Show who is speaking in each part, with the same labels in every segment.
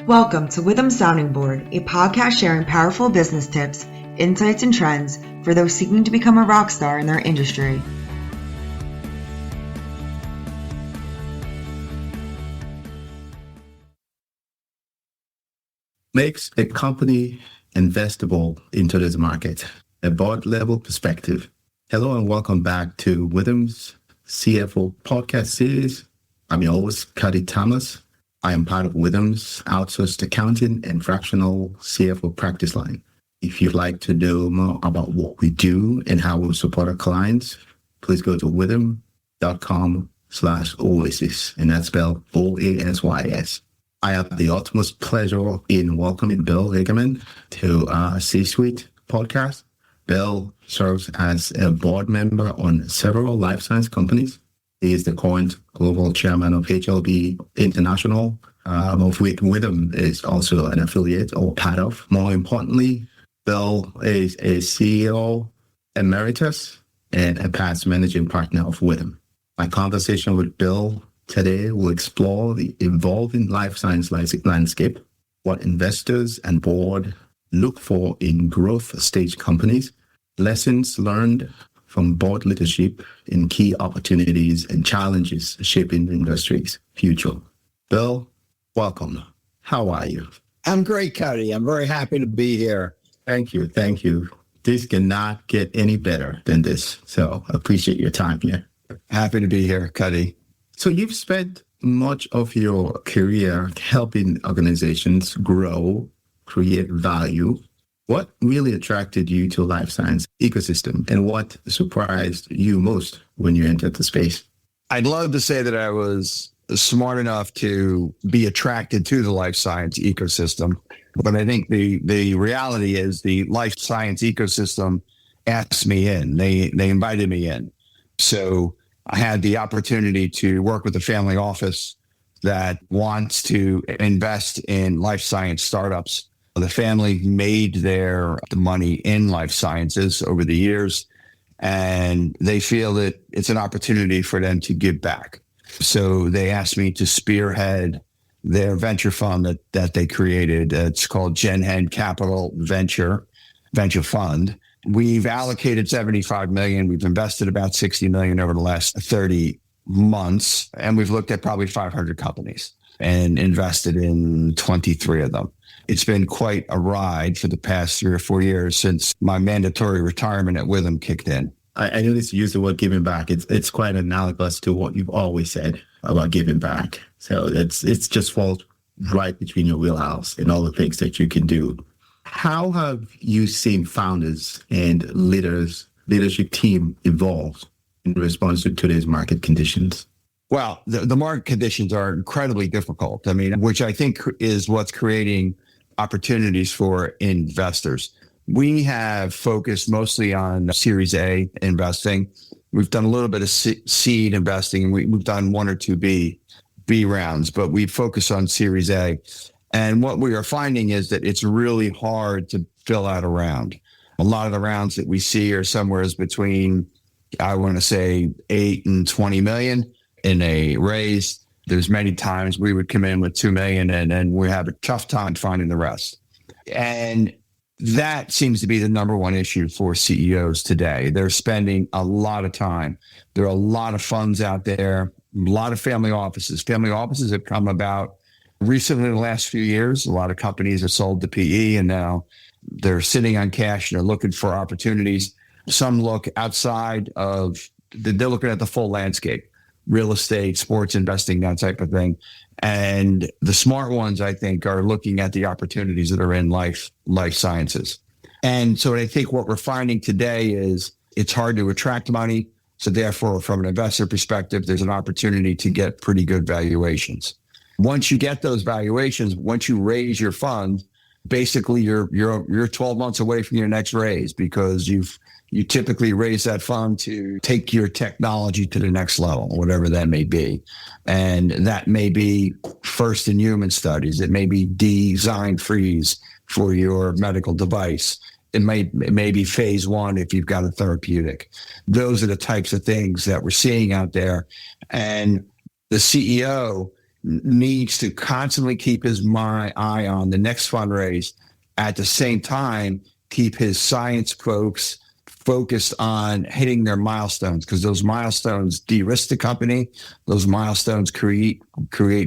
Speaker 1: Welcome to Witham Sounding Board, a podcast sharing powerful business tips, insights, and trends for those seeking to become a rock star in their industry.
Speaker 2: Makes a company investable in today's market, a board level perspective. Hello and welcome back to Witham's CFO podcast series. I'm your host, Cuddy Thomas. I am part of Witham's outsourced accounting and fractional CFO practice line. If you'd like to know more about what we do and how we support our clients, please go to witham.com/oasis, and that's spelled OASYS. I have the utmost pleasure in welcoming Bill Hagerman to our C-Suite podcast. Bill serves as a board member on several life science companies. He is the current global chairman of HLB International, of which Witham is also an affiliate or part of. More importantly, Bill is a CEO emeritus and a past managing partner of Witham. My conversation with Bill today will explore the evolving life science landscape, what investors and board look for in growth stage companies, lessons learned from board leadership in key opportunities and challenges shaping the industry's future. Bill, welcome. How are you?
Speaker 3: I'm great, Cuddy. I'm very happy to be here.
Speaker 2: Thank you. Thank you. This cannot get any better than this. So I appreciate your time here.
Speaker 3: Happy to be here, Cuddy.
Speaker 2: So you've spent much of your career helping organizations grow, create value. What really attracted you to life science ecosystem, and what surprised you most when you entered the space?
Speaker 3: I'd love to say that I was smart enough to be attracted to the life science ecosystem, but I think the reality is the life science ecosystem asked me in. They invited me in. So I had the opportunity to work with a family office that wants to invest in life science startups. The family made the money in life sciences over the years, and they feel that it's an opportunity for them to give back. So they asked me to spearhead their venture fund that they created. It's called GenHead Capital Venture Fund. We've allocated $75 million. We've invested about $60 million over the last 30 months, and we've looked at probably 500 companies and invested in 23 of them. It's been quite a ride for the past 3 or 4 years since my mandatory retirement at Witham kicked in.
Speaker 2: I noticed you use the word giving back. It's quite analogous to what you've always said about giving back. So it's just falls right between your wheelhouse and all the things that you can do. How have you seen founders and leadership team evolve in response to today's market conditions?
Speaker 3: Well, the market conditions are incredibly difficult. I mean, which I think is what's creating opportunities for investors. We have focused mostly on Series A investing. We've done a little bit of seed investing, and we've done 1 or 2 B rounds, but we focus on Series A. And what we are finding is that it's really hard to fill out a round. A lot of the rounds that we see are somewhere between, I want to say, 8 and 20 million in a raise. There's many times we would come in with 2 million and then we have a tough time finding the rest. And that seems to be the number one issue for CEOs today. They're spending a lot of time. There are a lot of funds out there, a lot of family offices. Family offices have come about recently in the last few years. A lot of companies have sold to PE and now they're sitting on cash and they're looking for opportunities. Some look outside of, they're looking at the full landscape. Real estate, sports investing, that type of thing. And the smart ones, I think, are looking at the opportunities that are in life sciences. And so I think what we're finding today is it's hard to attract money. So therefore, from an investor perspective, there's an opportunity to get pretty good valuations. Once you get those valuations, once you raise your fund, basically you're 12 months away from your next raise because you typically raise that fund to take your technology to the next level, whatever that may be. And that may be first in human studies. It may be design freeze for your medical device. It may be phase 1 if you've got a therapeutic. Those are the types of things that we're seeing out there. And the CEO needs to constantly keep his eye on the next fundraise. At the same time, keep his science folks focused on hitting their milestones, because those milestones de-risk the company. Those milestones create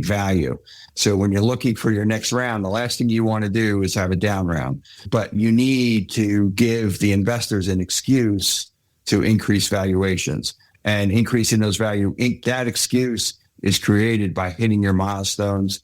Speaker 3: value. So when you're looking for your next round, the last thing you want to do is have a down round. But you need to give the investors an excuse to increase valuations. And increasing those that excuse is created by hitting your milestones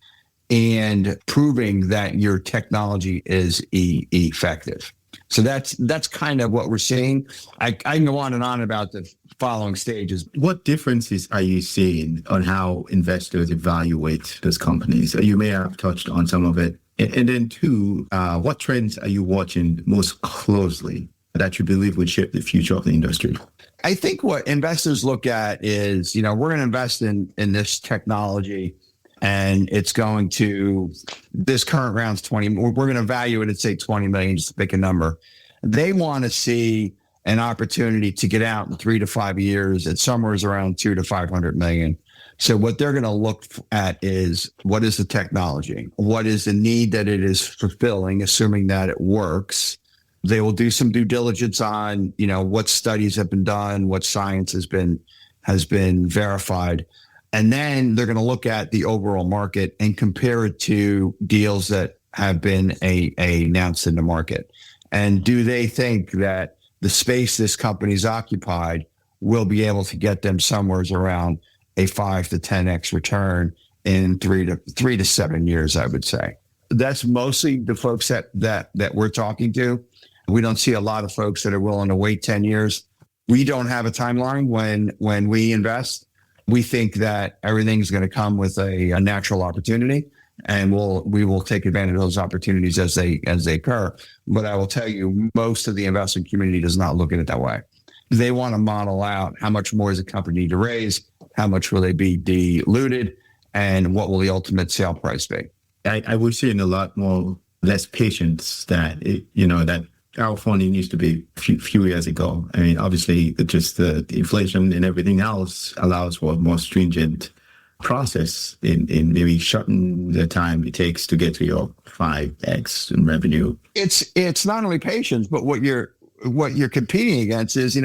Speaker 3: and proving that your technology is effective. So that's kind of what we're seeing. I can go on and on about the following stages.
Speaker 2: What differences are you seeing on how investors evaluate those companies? You may have touched on some of it. And then two, what trends are you watching most closely that you believe would shape the future of the industry?
Speaker 3: I think what investors look at is, we're going to invest in this technology, and it's going to, this current round's 20, we're going to value it at say 20 million, just to pick a number. They want to see an opportunity to get out in 3 to 5 years at somewhere around 200 to 500 million. So what they're going to look at is, what is the technology? What is the need that it is fulfilling, assuming that it works? They will do some due diligence on, what studies have been done, what science has been verified. And then they're going to look at the overall market and compare it to deals that have been announced in the market. And do they think that the space this company's occupied will be able to get them somewhere around a 5 to 10x return in 3 to 7 years, I would say. That's mostly the folks that we're talking to. We don't see a lot of folks that are willing to wait 10 years. We don't have a timeline when we invest. We think that everything's going to come with a natural opportunity, and we will take advantage of those opportunities as they occur. But I will tell you, most of the investment community does not look at it that way. They want to model out how much more is a company need to raise, how much will they be diluted, and what will the ultimate sale price be.
Speaker 2: I would see in a lot less patience that our funding used to be a few years ago. I mean, obviously, just the inflation and everything else allows for a more stringent process in maybe shortening the time it takes to get to your 5x in revenue.
Speaker 3: It's not only patience, but what you're competing against is,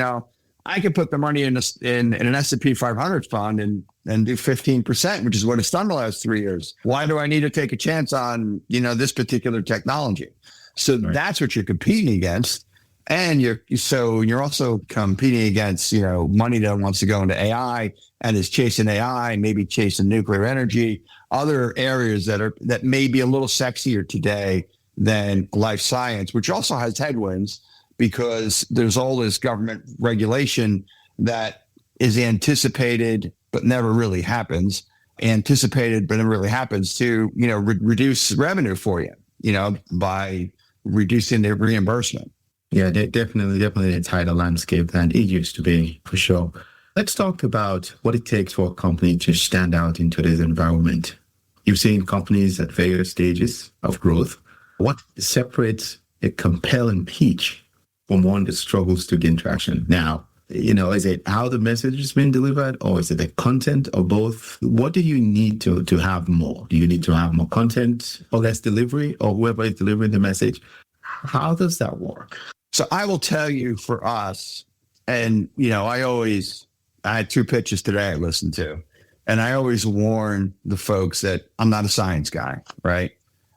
Speaker 3: I could put the money in an S&P 500 fund and do 15%, which is what it's done the last 3 years. Why do I need to take a chance on, this particular technology? So right. That's what you're competing against. And you're also competing against, money that wants to go into AI and is chasing AI, maybe chasing nuclear energy, other areas that may be a little sexier today than life science, which also has headwinds because there's all this government regulation that is anticipated but never really happens. Anticipated but never really happens to, reduce revenue for you, by reducing the reimbursement.
Speaker 2: Yeah, definitely a tighter landscape than it used to be, for sure. Let's talk about what it takes for a company to stand out in today's environment. You've seen companies at various stages of growth. What separates a compelling pitch from one that struggles to gain traction? Now, is it how the message is being delivered, or is it the content, or both? What do you need to have more? Do you need to have more content or less delivery, or whoever is delivering the message? How does that work?
Speaker 3: So I will tell you, for us, and, I had 2 pitches today I listened to, and I always warn the folks that I'm not a science guy, right?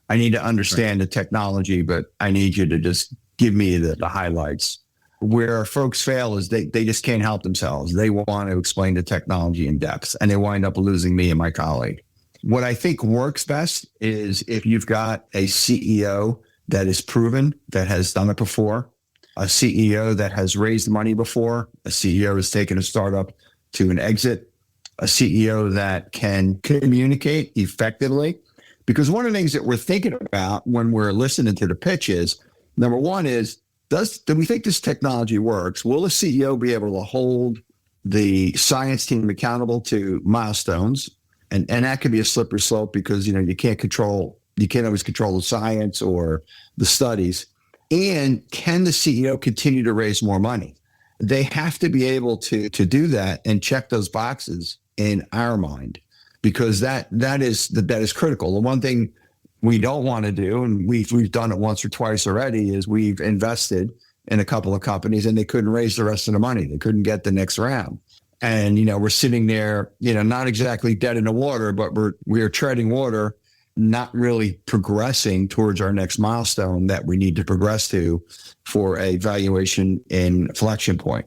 Speaker 3: I need to understand the technology, but I need you to just give me the highlights. Where folks fail is they just can't help themselves. They want to explain the technology in depth, and they wind up losing me and my colleague. What I think works best is if you've got a CEO that is proven, that has done it before, a CEO that has raised money before, a CEO has taken a startup to an exit, a CEO that can communicate effectively. Because one of the things that we're thinking about when we're listening to the pitch is, number one is, do we think this technology works? Will the CEO be able to hold the science team accountable to milestones? And that can be a slippery slope because, you can't always control the science or the studies. And can the CEO continue to raise more money? They have to be able to do that and check those boxes in our mind. because that is critical. The one thing we don't want to do, and we've done it once or twice already, is we've invested in a couple of companies and they couldn't raise the rest of the money. They couldn't get the next round. And, we're sitting there, not exactly dead in the water, but we're treading water, not really progressing towards our next milestone that we need to progress to for a valuation inflection point.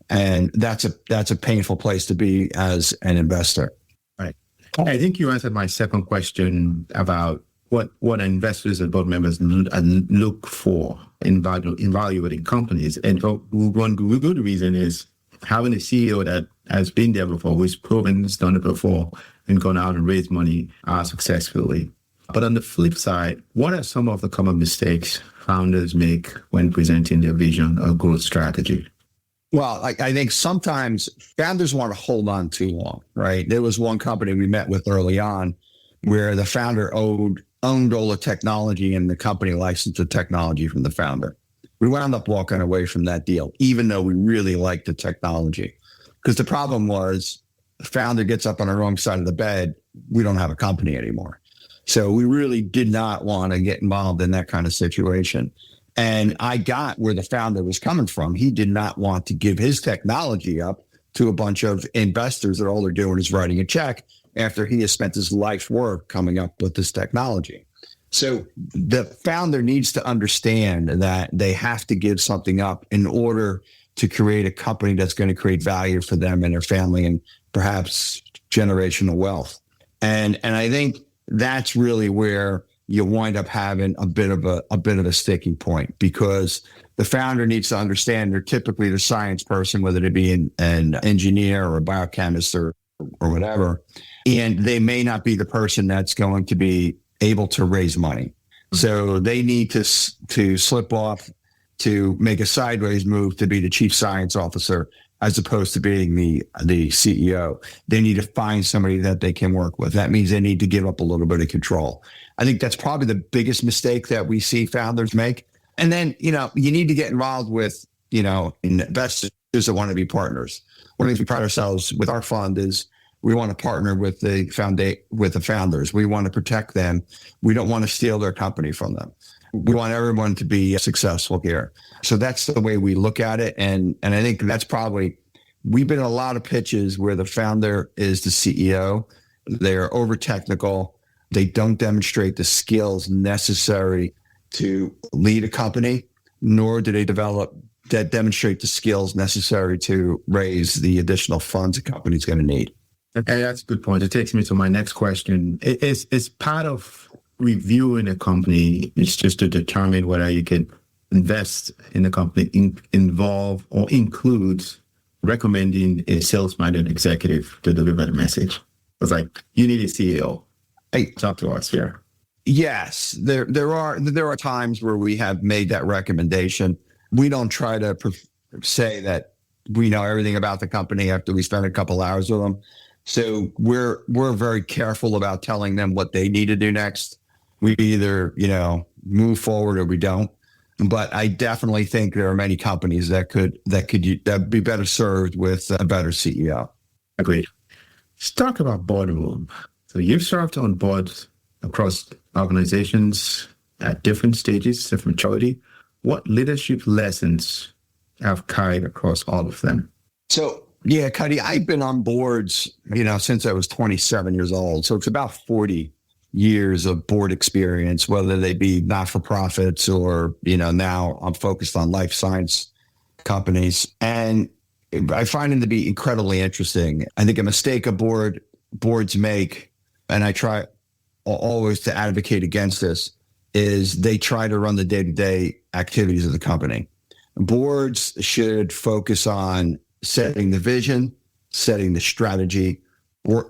Speaker 3: And that's a painful place to be as an investor.
Speaker 2: Right. I think you answered my second question about what investors and board members look for in evaluating companies. And one good reason is having a CEO that has been there before, who's proven has done it before and gone out and raised money successfully. But on the flip side, what are some of the common mistakes founders make when presenting their vision or growth strategy?
Speaker 3: Well, I think sometimes founders want to hold on too long, right? There was one company we met with early on where the founder owned all the technology and the company licensed the technology from the founder. We wound up walking away from that deal, even though we really liked the technology. Because the problem was the founder gets up on the wrong side of the bed, we don't have a company anymore. So we really did not want to get involved in that kind of situation. And I got where the founder was coming from. He did not want to give his technology up to a bunch of investors that all they're doing is writing a check after he has spent his life's work coming up with this technology. So the founder needs to understand that they have to give something up in order to create a company that's going to create value for them and their family and perhaps generational wealth. And I think that's really where you wind up having a bit of a sticking point, because the founder needs to understand they're typically the science person, whether it be an engineer or a biochemist or whatever, and they may not be the person that's going to be able to raise money. So they need to slip off to make a sideways move to be the chief science officer as opposed to being the CEO. They need to find somebody that they can work with. That means they need to give up a little bit of control. I think that's probably the biggest mistake that we see founders make. And then, you need to get involved with, investors that want to be partners. One of the things we pride ourselves with our fund is we want to partner with the founders. We want to protect them. We don't want to steal their company from them. We want everyone to be successful here. So that's the way we look at it. And I think that's probably, we've been in a lot of pitches where the founder is the CEO. They're over technical. They don't demonstrate the skills necessary to lead a company, nor do they demonstrate the skills necessary to raise the additional funds a company's going to need.
Speaker 2: Okay, that's a good point. It takes me to my next question. It's part of reviewing a company. It's just to determine whether you can invest in the company, involve or includes recommending a sales-minded executive to deliver the message. It's like, you need a CEO. Hey, talk to us here.
Speaker 3: Yes, there are times where we have made that recommendation. We don't try to say that we know everything about the company after we spend a couple hours with them. So we're very careful about telling them what they need to do next. We either, move forward or we don't. But I definitely think there are many companies that could be better served with a better CEO.
Speaker 2: Agreed. Let's talk about boardroom. So you've served on boards across organizations at different stages of maturity. What leadership lessons have carried across all of them? So,
Speaker 3: yeah, Cuddy, I've been on boards, since I was 27 years old. So it's about 40 years of board experience, whether they be not-for-profits or, now I'm focused on life science companies. And I find them to be incredibly interesting. I think a mistake boards make, and I try always to advocate against this, is they try to run the day-to-day activities of the company. Boards should focus on setting the vision, setting the strategy,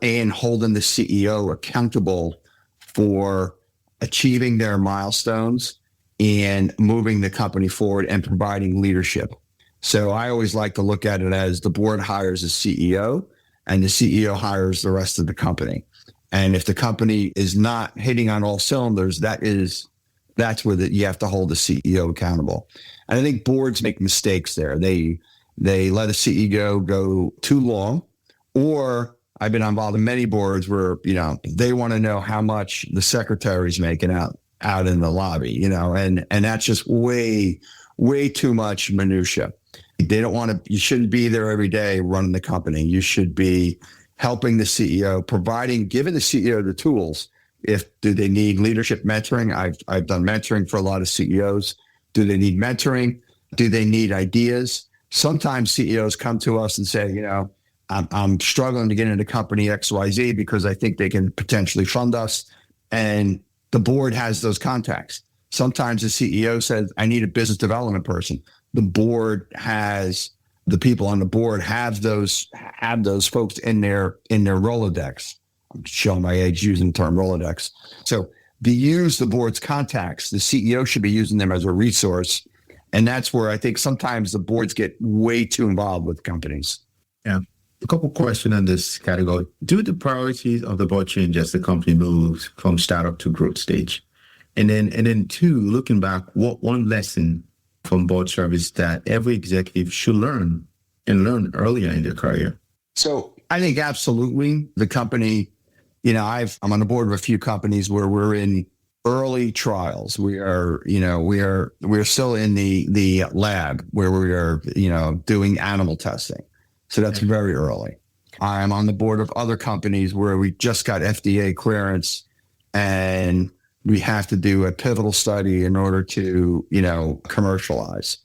Speaker 3: and holding the CEO accountable for achieving their milestones and moving the company forward and providing leadership. So I always like to look at it as the board hires a CEO and the CEO hires the rest of the company. And if the company is not hitting on all cylinders, that's where you have to hold the CEO accountable. And I think boards make mistakes there. They let a CEO go too long, or I've been involved in many boards where, they want to know how much the secretary's making out in the lobby, and that's just way, way too much minutia. They don't want to, you shouldn't be there every day running the company. You should be helping the CEO, giving the CEO the tools. Do they need leadership mentoring? I've done mentoring for a lot of CEOs. Do they need mentoring? Do they need ideas? Sometimes CEOs come to us and say, I'm struggling to get into company XYZ because I think they can potentially fund us. And the board has those contacts. Sometimes the CEO says, I need a business development person. The people on the board have those folks in their Rolodex. I'm showing my age using the term Rolodex. So they use the board's contacts. The CEO should be using them as a resource. And that's where I think sometimes the boards get way too involved with companies.
Speaker 2: Yeah. A couple questions on this category. Do the priorities of the board change as the company moves from startup to growth stage? And then two, looking back, what one lesson from board service that every executive should learn earlier in their career?
Speaker 3: So I think absolutely the company, I'm on the board of a few companies where we're in early trials. We're still in the lab where we are, doing animal testing. So that's very early. I'm on the board of other companies where we just got FDA clearance and we have to do a pivotal study in order to, commercialize.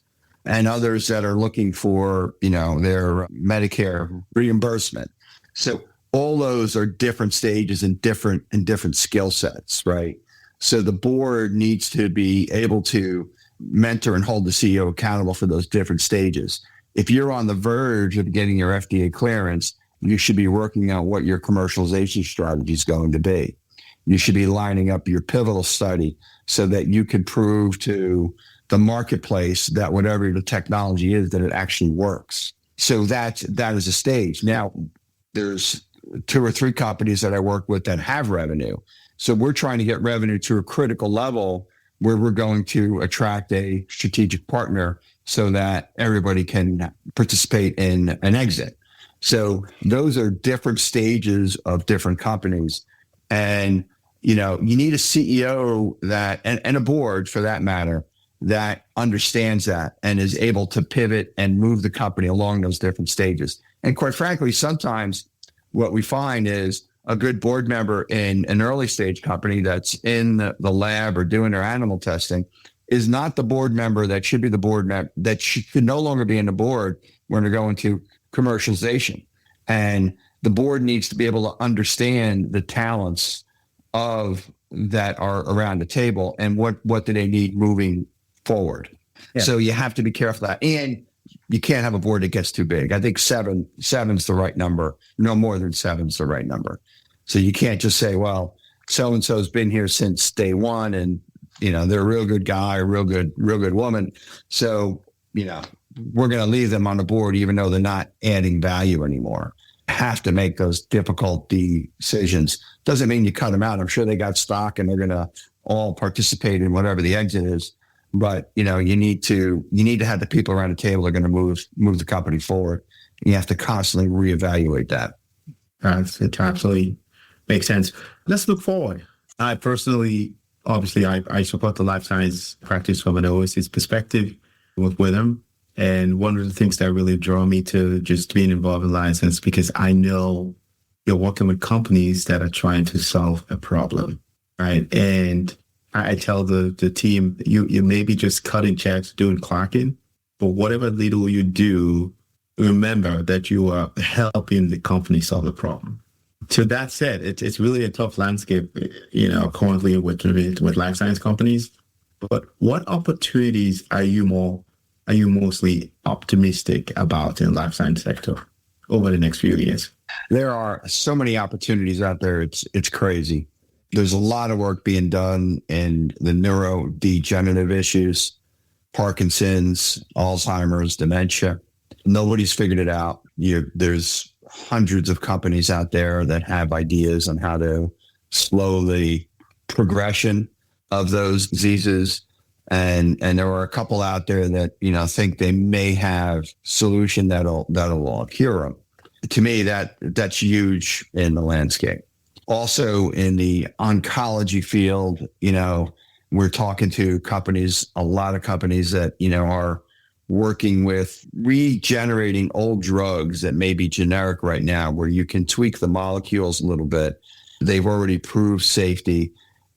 Speaker 3: And others that are looking for, their Medicare reimbursement. So all those are different stages and different skill sets, right? So the board needs to be able to mentor and hold the CEO accountable for those different stages. If you're on the verge of getting your FDA clearance, you should be working on what your commercialization strategy is going to be. You should be lining up your pivotal study so that you can prove to the marketplace that whatever the technology is, that it actually works. So that is a stage. Now, there's 2 or 3 companies that I work with that have revenue. So we're trying to get revenue to a critical level where we're going to attract a strategic partner so that everybody can participate in an exit. So those are different stages of different companies. And, you need a CEO that, and a board for that matter, that understands that and is able to pivot and move the company along those different stages. And quite frankly, sometimes what we find is a good board member in an early stage company that's in the lab or doing their animal testing is not the board member that should be the board member, that should no longer be in the board when they're going to commercialization. And the board needs to be able to understand the talents of that are around the table and what do they need moving forward. Yeah. So you have to be careful of that. And you can't have a board that gets too big. I think seven's the right number. No more than 7's the right number. So you can't just say, well, so-and-so's been here since day one and, they're a real good guy, a real good woman. So, we're going to leave them on the board, even though they're not adding value anymore. Have to make those difficult decisions. Doesn't mean you cut them out. I'm sure they got stock and they're going to all participate in whatever the exit is. But, you need to have the people around the table that are going to move the company forward. You have to constantly reevaluate that.
Speaker 2: It absolutely makes sense. Let's look forward. I personally, obviously, I support the life science practice from an overseas perspective with them. And one of the things that really draw me to just being involved in life science, because I know you're working with companies that are trying to solve a problem, right? And I tell the team, you may be just cutting checks, doing clocking, but whatever little you do, remember that you are helping the company solve the problem. To that said, it's really a tough landscape, currently with life science companies. But what opportunities are you mostly optimistic about in the life science sector over the next few years?
Speaker 3: There are so many opportunities out there. It's crazy. There's a lot of work being done in the neurodegenerative issues, Parkinson's, Alzheimer's, dementia. Nobody's figured it out. There's hundreds of companies out there that have ideas on how to slow the progression of those diseases. And there are a couple out there that, think they may have solution that'll cure them. to me, that's huge in the landscape. Also in the oncology field, we're talking to companies, a lot of companies that, are working with regenerating old drugs that may be generic right now, where you can tweak the molecules a little bit. They've already proved safety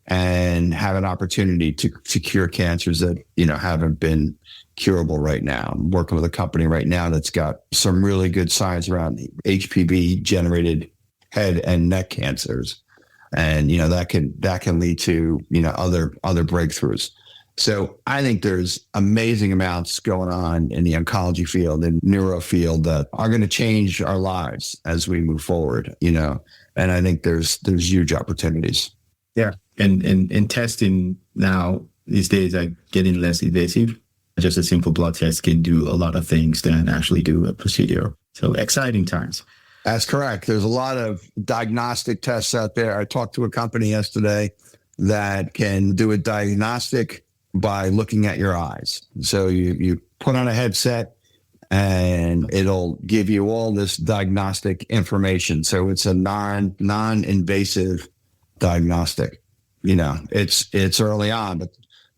Speaker 3: and have an opportunity to cure cancers that, haven't been curable right now. I'm working with a company right now that's got some really good science around HPV generated head and neck cancers. And, that can lead to, other breakthroughs. So I think there's amazing amounts going on in the oncology field and neuro field that are going to change our lives as we move forward, and I think there's huge opportunities.
Speaker 2: Yeah. And testing now these days are getting less invasive. Just a simple blood test can do a lot of things than actually do a procedure. So exciting times.
Speaker 3: That's correct. There's a lot of diagnostic tests out there. I talked to a company yesterday that can do a diagnostic by looking at your eyes. So you put on a headset and it'll give you all this diagnostic information. So it's a non-invasive diagnostic. It's early on, but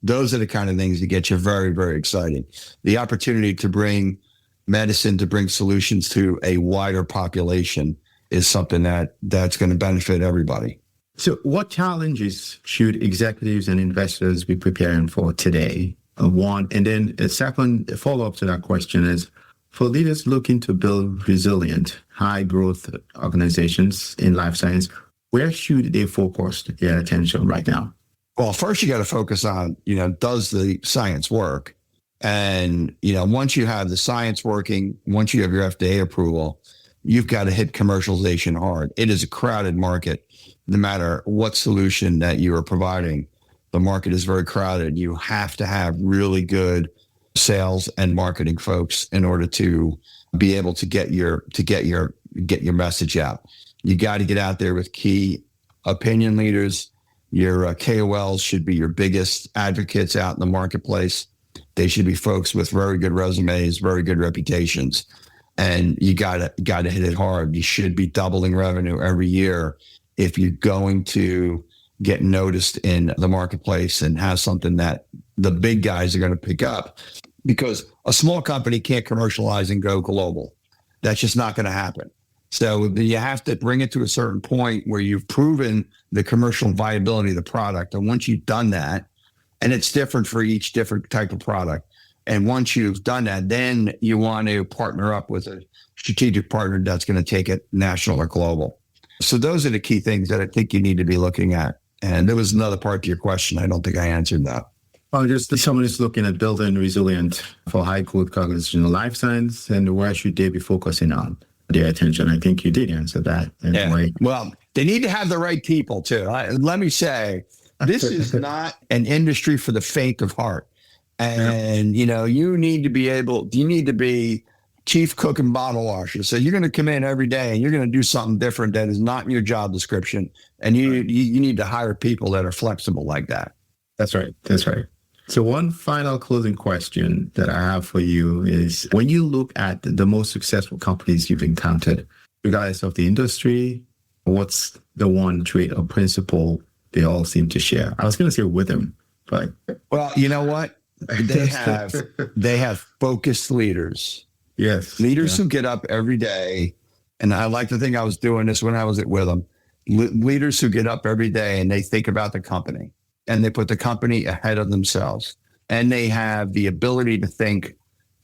Speaker 3: those are the kind of things that get you very, very excited. The opportunity to bring medicine, to bring solutions to a wider population is something that's going to benefit everybody.
Speaker 2: So what challenges should executives and investors be preparing for today? One, and then a second follow-up to that question is, for leaders looking to build resilient, high-growth organizations in life science, where should they focus their attention right now?
Speaker 3: Well, first you got to focus on, does the science work? And, once you have the science working, once you have your FDA approval, you've got to hit commercialization hard. It is a crowded market. No matter what solution that you are providing, the market is very crowded. You have to have really good sales and marketing folks in order to be able to get your message out. You got to get out there with key opinion leaders. Your KOLs should be your biggest advocates out in the marketplace. They should be folks with very good resumes, very good reputations, and you gotta hit it hard. You should be doubling revenue every year if you're going to get noticed in the marketplace and have something that the big guys are going to pick up. Because a small company can't commercialize and go global. That's just not going to happen. So you have to bring it to a certain point where you've proven the commercial viability of the product. And once you've done that, and it's different for each different type of product. And once you've done that, then you want to partner up with a strategic partner that's going to take it national or global. So those are the key things that I think you need to be looking at. And there was another part to your question. I don't think I answered that.
Speaker 2: Well, just someone is looking at building resilient for high growth organizational life science, and where should they be focusing on their attention? I think you did answer that.
Speaker 3: Anyway. Yeah. Well, they need to have the right people too. Let me say, this is not an industry for the faint of heart. And, you need to be chief cook and bottle washer. So you're going to come in every day and you're going to do something different that is not in your job description. And you need to hire people that are flexible like that.
Speaker 2: That's right. So one final closing question that I have for you is, when you look at the most successful companies you've encountered, regardless of the industry, what's the one trait or principle they all seem to share? I was going to say rhythm, but...
Speaker 3: Well, you know what? They have focused leaders.
Speaker 2: Yes.
Speaker 3: Leaders who get up every day. And I like to think I was doing this when I was with them. Leaders who get up every day and they think about the company. And they put the company ahead of themselves. And they have the ability to think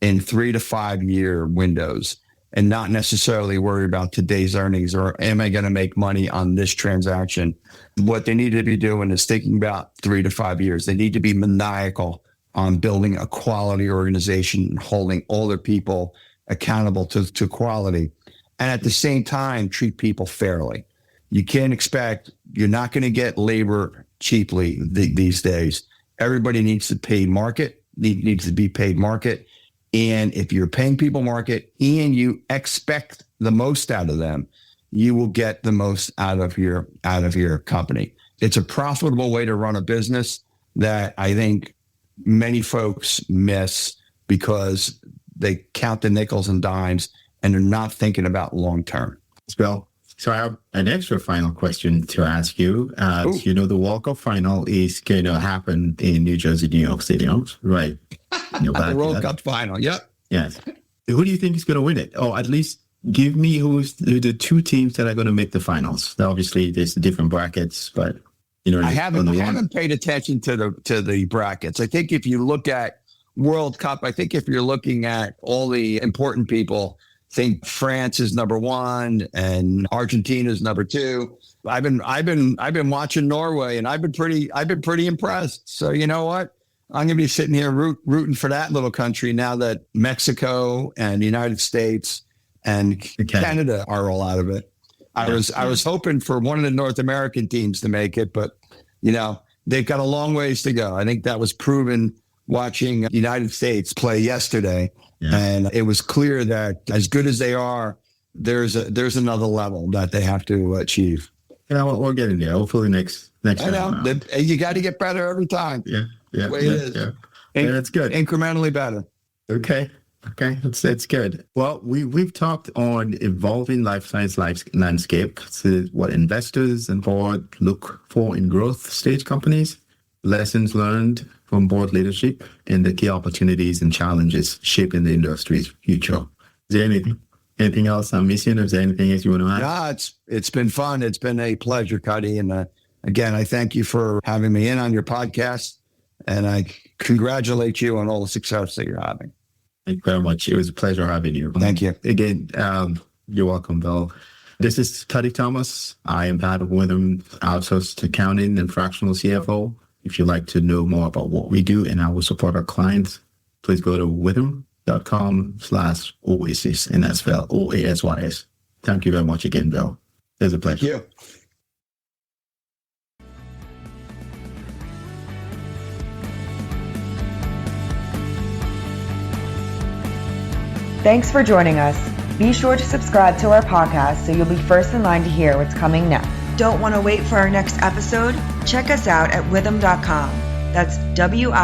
Speaker 3: in 3 to 5 year windows and not necessarily worry about today's earnings or am I going to make money on this transaction? What they need to be doing is thinking about 3 to 5 years. They need to be maniacal on building a quality organization and holding all their people accountable to quality. And at the same time, treat people fairly. You can't expect, you're not going to get labor cheaply these days. Everybody needs to pay market, needs to be paid market. And if you're paying people market and you expect the most out of them, you will get the most out of your company. It's a profitable way to run a business that I think many folks miss because they count the nickels and dimes and they're not thinking about long term.
Speaker 2: Bill, so I have an extra final question to ask you. You know, the World Cup final is going to happen in New Jersey, New York stadiums, right?
Speaker 3: The World Cup final, yep.
Speaker 2: Yes. Who do you think is going to win it? Or at least give me who's the two teams that are going to make the finals. Now, obviously, there's different brackets, but you know,
Speaker 3: I haven't paid attention to the brackets. I think if you look at World Cup, I think if you're looking at all the important people, I think France is number one and Argentina is number two. I've been watching Norway, and I've been pretty impressed. So you know what? I'm going to be sitting here rooting for that little country now that Mexico and the United States and Canada are all out of it. I was hoping for one of the North American teams to make it, but you know, they've got a long ways to go. I think that was proven watching the United States play yesterday. Yeah. And it was clear that as good as they are, there's another level that they have to achieve.
Speaker 2: You know what? We're getting there. Hopefully next
Speaker 3: I know. You got to get better every time.
Speaker 2: Yeah.
Speaker 3: The way it is.
Speaker 2: Yeah. That's good.
Speaker 3: Incrementally better.
Speaker 2: Okay. That's good. Well, we've talked on evolving life science landscape, so what investors and board look for in growth stage companies, lessons learned from board leadership, and the key opportunities and challenges shaping the industry's future. Is there anything else I'm missing? Or is there anything else you want to add?
Speaker 3: No, it's been fun. It's been a pleasure, Cuddy. And again, I thank you for having me in on your podcast, and I congratulate you on all the success that you're having.
Speaker 2: Thank you very much. It was a pleasure having you.
Speaker 3: Thank you.
Speaker 2: Again, you're welcome, Bill. This is Cuddy Thomas. I am part of Witham Outsourced Accounting and Fractional CFO. If you'd like to know more about what we do and how we support our clients, please go to witham.com/oasis, and that's spelled OASYS. Thank you very much again, Bill. It was a pleasure.
Speaker 3: Thank you.
Speaker 1: Thanks for joining us. Be sure to subscribe to our podcast so you'll be first in line to hear what's coming next. Don't want to wait for our next episode? Check us out at witham.com. That's WITHUM.com.